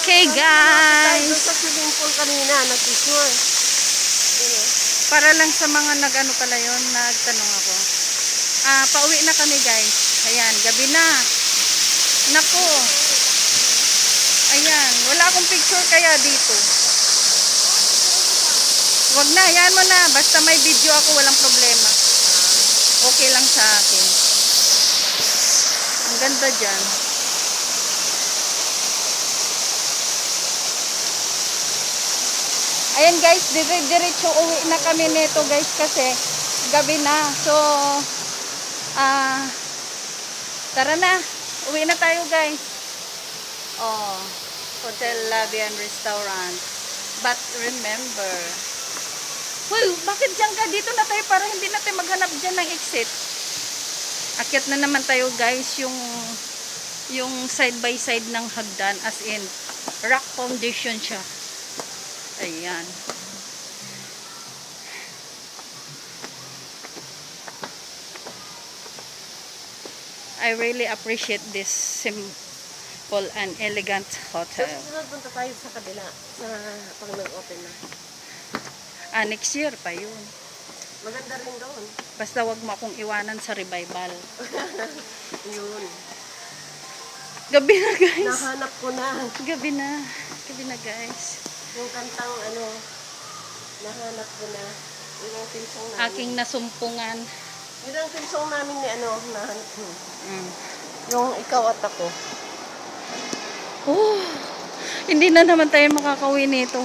Okay, guys. Tayo sa swimming pool kanina, nag-picture. Para lang sa mga nag-ano pala yun, nagtanong ako. Pauwi na kami, guys. Ayan, gabi na. Naku. Ayan, wala akong picture kaya dito. Wag na, yan mo na. Basta may video ako, walang problema. Okay lang sa akin. Ang ganda dyan. Ayan guys, diretso uwi na kami nito guys kasi gabi na. So, tara na. Uwi na tayo guys. Oh, Hotel Labian Restaurant. But remember, well, bakit dyan ka? Dito na tayo para hindi natin maghanap dyan ng exit. Akyat na naman tayo guys, yung side by side ng hagdan, as in rock foundation siya. Ayan. I really appreciate this simple and elegant hotel. Punta tayo sa kabila, sa pag nag-open na. Next year pa yun. Maganda rin doon. Basta wag mo akong iwanan sa revival. Yun. Gabi na guys. Nahanap ko na. Gabi na. Gabi na guys. Yung kantang nahanap ko na. Yun ang tinsong namin. Aking nasumpungan. Yun ang tinsong namin ni nahanap ko. Yung ikaw at ako. Oh, hindi na naman tayo makakauwi nito.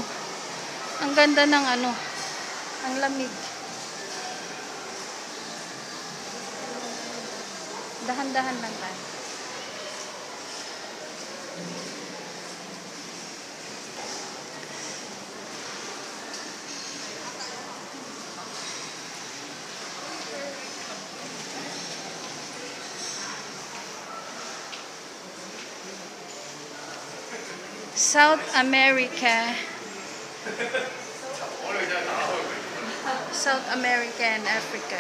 Ang ganda ng ang lamig. Dahan-dahan lang tayo. South America. South America and Africa.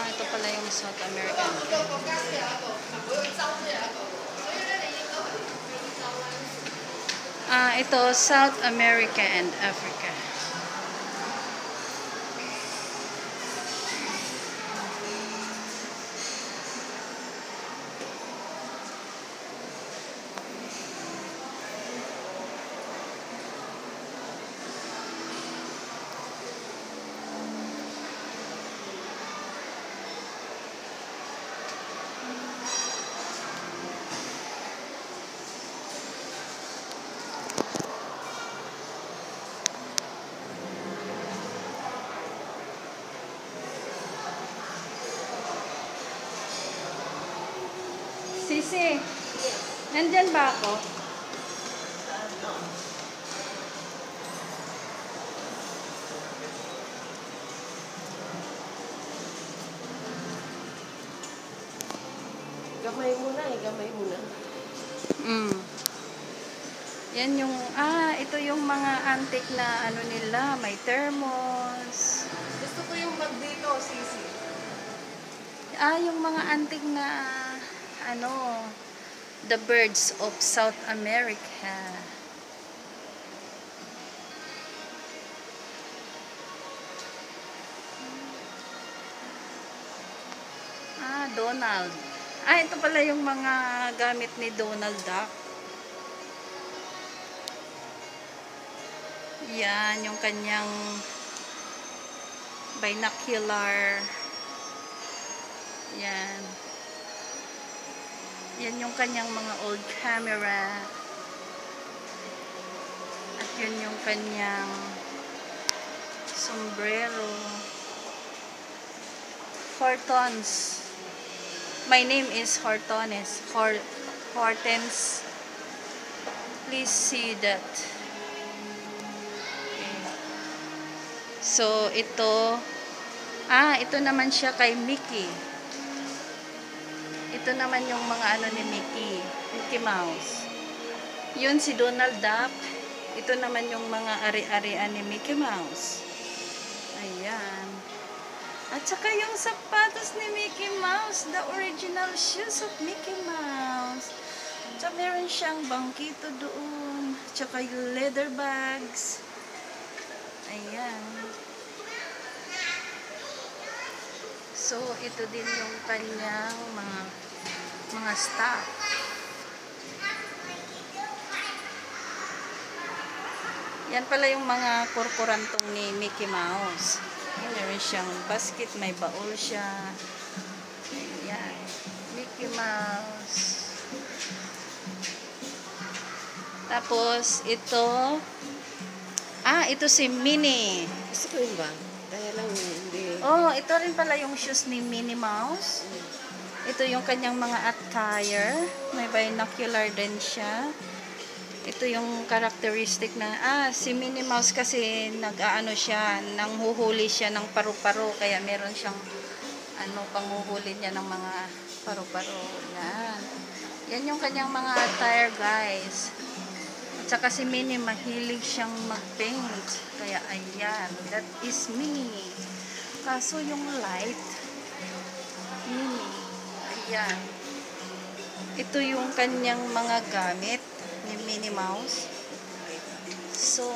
Ito pala yung South America. Ito South America and Africa. Sisi, nandyan ba ako? Gamay muna gamay muna. Yan yung, ito yung mga antique na nila, may thermos. Gusto ko yung bag dito, Sisi. Yung mga antique na, the birds of South America. Donald. Ito pala yung mga gamit ni Donald Duck. Yan, yung kanyang binocular. Yan. Yan yung kanyang mga old camera. At yun yung kanyang sombrero. Hortons. My name is Hortones. Hortense. Please see that. Okay. So, ito. Ito naman siya kay Mickey. Ito naman yung mga ni Mickey Mouse. Yun si Donald Duck. Ito naman yung mga ari-arian ni Mickey Mouse. Ayan. At saka yung sapatos ni Mickey Mouse, the original shoes of Mickey Mouse. So, meron siyang bangkito doon. Tsaka yung leather bags. Ayan. So, ito din yung kanyang mga staff. Yan pala yung mga kurkurantong ni Mickey Mouse. Meron siyang basket, may baul siya. Ayan. Mickey Mouse. Tapos, ito. Ito si Minnie. Gusto ko yun ba? Kaya lang hindi. Oh, ito rin pala yung shoes ni Minnie Mouse. Ito yung kanyang mga attire. May binocular din siya. Ito yung characteristic na, si Minnie Mouse kasi nag-aano siya, nanghuhuli siya ng paru-paro. Kaya meron siyang, panghuhuli niya ng mga paru-paro. Yan. Yan yung kanyang mga attire, guys. At saka si Minnie, mahilig siyang mag-paint. Kaya, ayan. That is me. Kaso yung light, Minnie. Ayan. Ito yung kanyang mga gamit ni Minnie Mouse. So,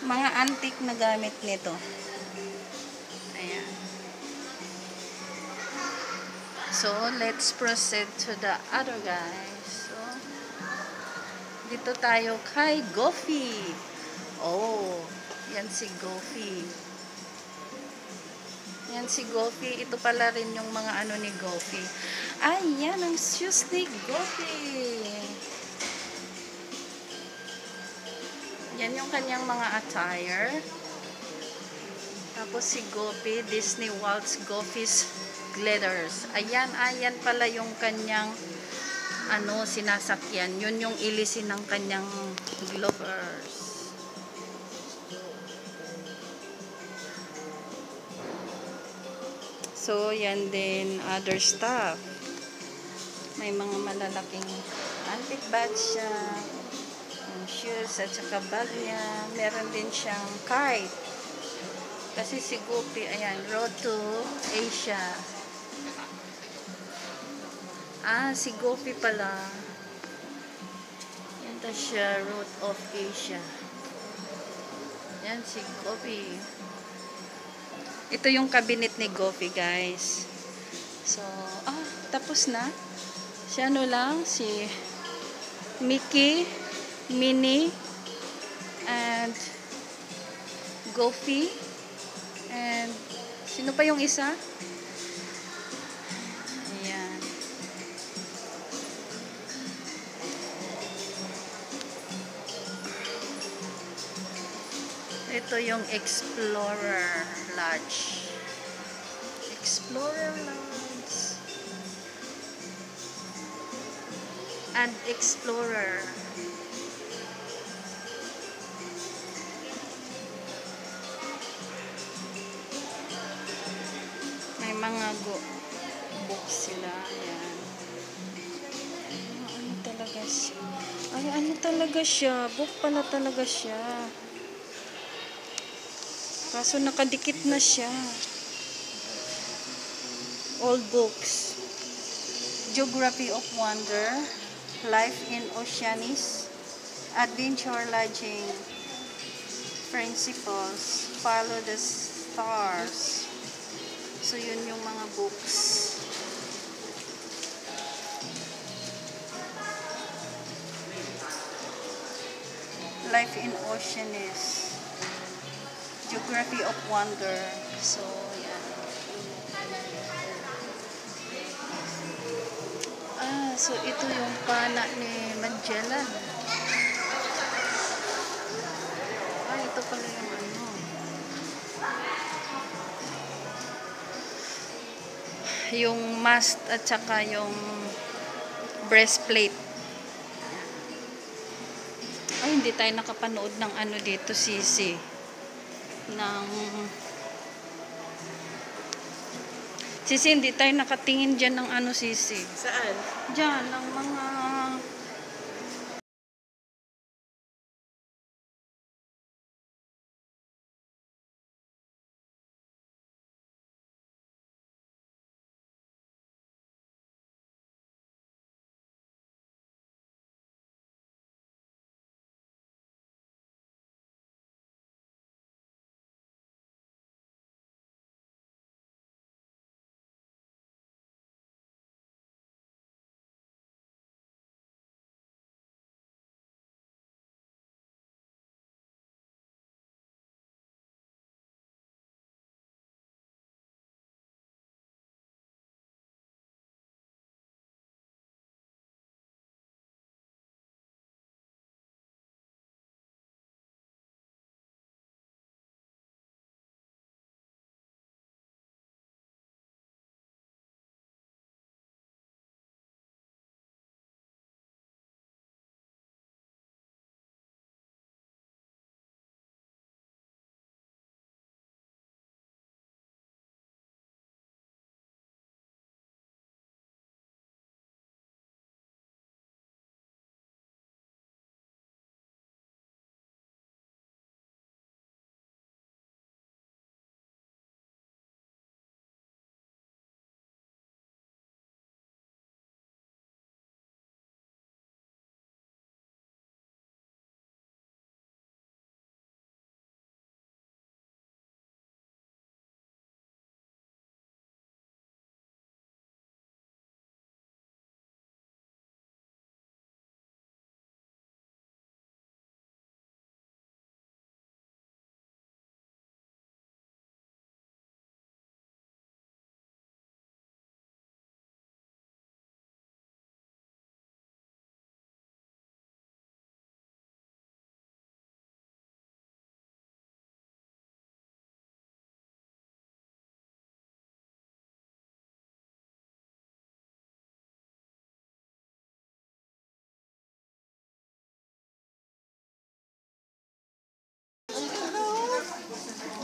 mga antique na gamit nito. Ayan. So, let's proceed to the other guys. So, dito tayo kay Goofy. Oh, yan si Goofy. Yan si Goofy. Ito pala rin yung mga ni Goofy. Yan ang shoes ni Goofy. Yan yung kanyang mga attire. Tapos si Goofy, Disney Waltz Goofy's Glitters. Ayan pala yung kanyang sinasakyan. Yun yung ilisin ng kanyang glovers. So, yan din other stuff. May mga malalaking antique bag siya. Yung shoes at saka bag niya. Meron din siyang kite. Kasi si Goofy, ayan, Road to Asia. Si Goofy pala. Yan ta siya, Road of Asia. Yan si Goofy. Ito yung cabinet ni Goofy, guys. So, tapos na. Si lang, si Mickey, Minnie, and Goofy. And, sino pa yung isa? Ayan. Ito yung Explorer Lodge. Explorer Lodge. And Explorer. May mga books sila. Ayan. Ano talaga siya? Ano talaga siya? Book pala talaga siya. Kaso nakadikit na siya. Old books. Geography of Wonder. Life in Oceanis. Adventure Lodging. Principles. Follow the Stars. So, yun yung mga books. Life in Oceanis. Geography of Wonder. So, yan. So ito yung pana ni Magellan. Ito pala yung yung mast at saka yung breastplate. Hindi tayo nakapanood ng dito, Sisi. Sisi, hindi tayo nakatingin dyan ng Sisi. Saan? Dyan, ng mga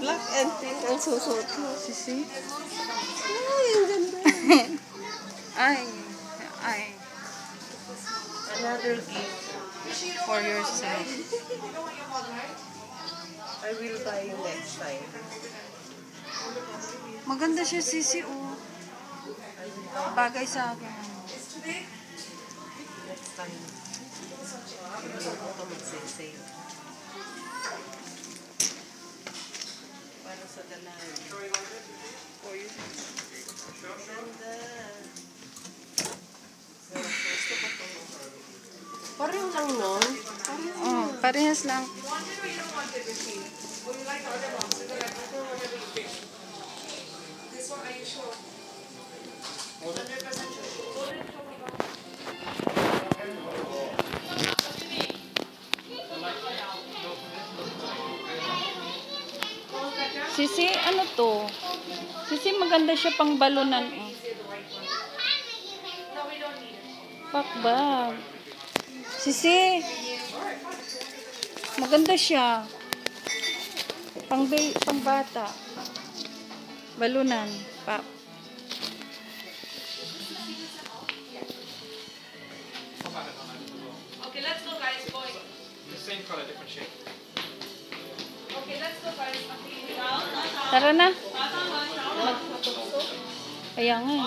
Black and pink ang susuot mo. Sisi? Ay, ang ganda. Ay. Ay. Another gift. For yourself. I will buy next time. Maganda siya, Sisi, oh. Bagay sa akin. Next time. Hindi ko ito magsisave. Para sa dalayan. For you. Ganda. Gusto ko ito. Pareho lang nun. Oh, parehas lang. Sisi, ano to? Sisi, maganda siya pang balunan. Oh. Pakbag. Sisi, maganda siya. Pang bata. Balunan. Pak. Okay, let's go, guys. Going. The same color, different shape. Okay, let's go, guys. Tara na. Kaya nga.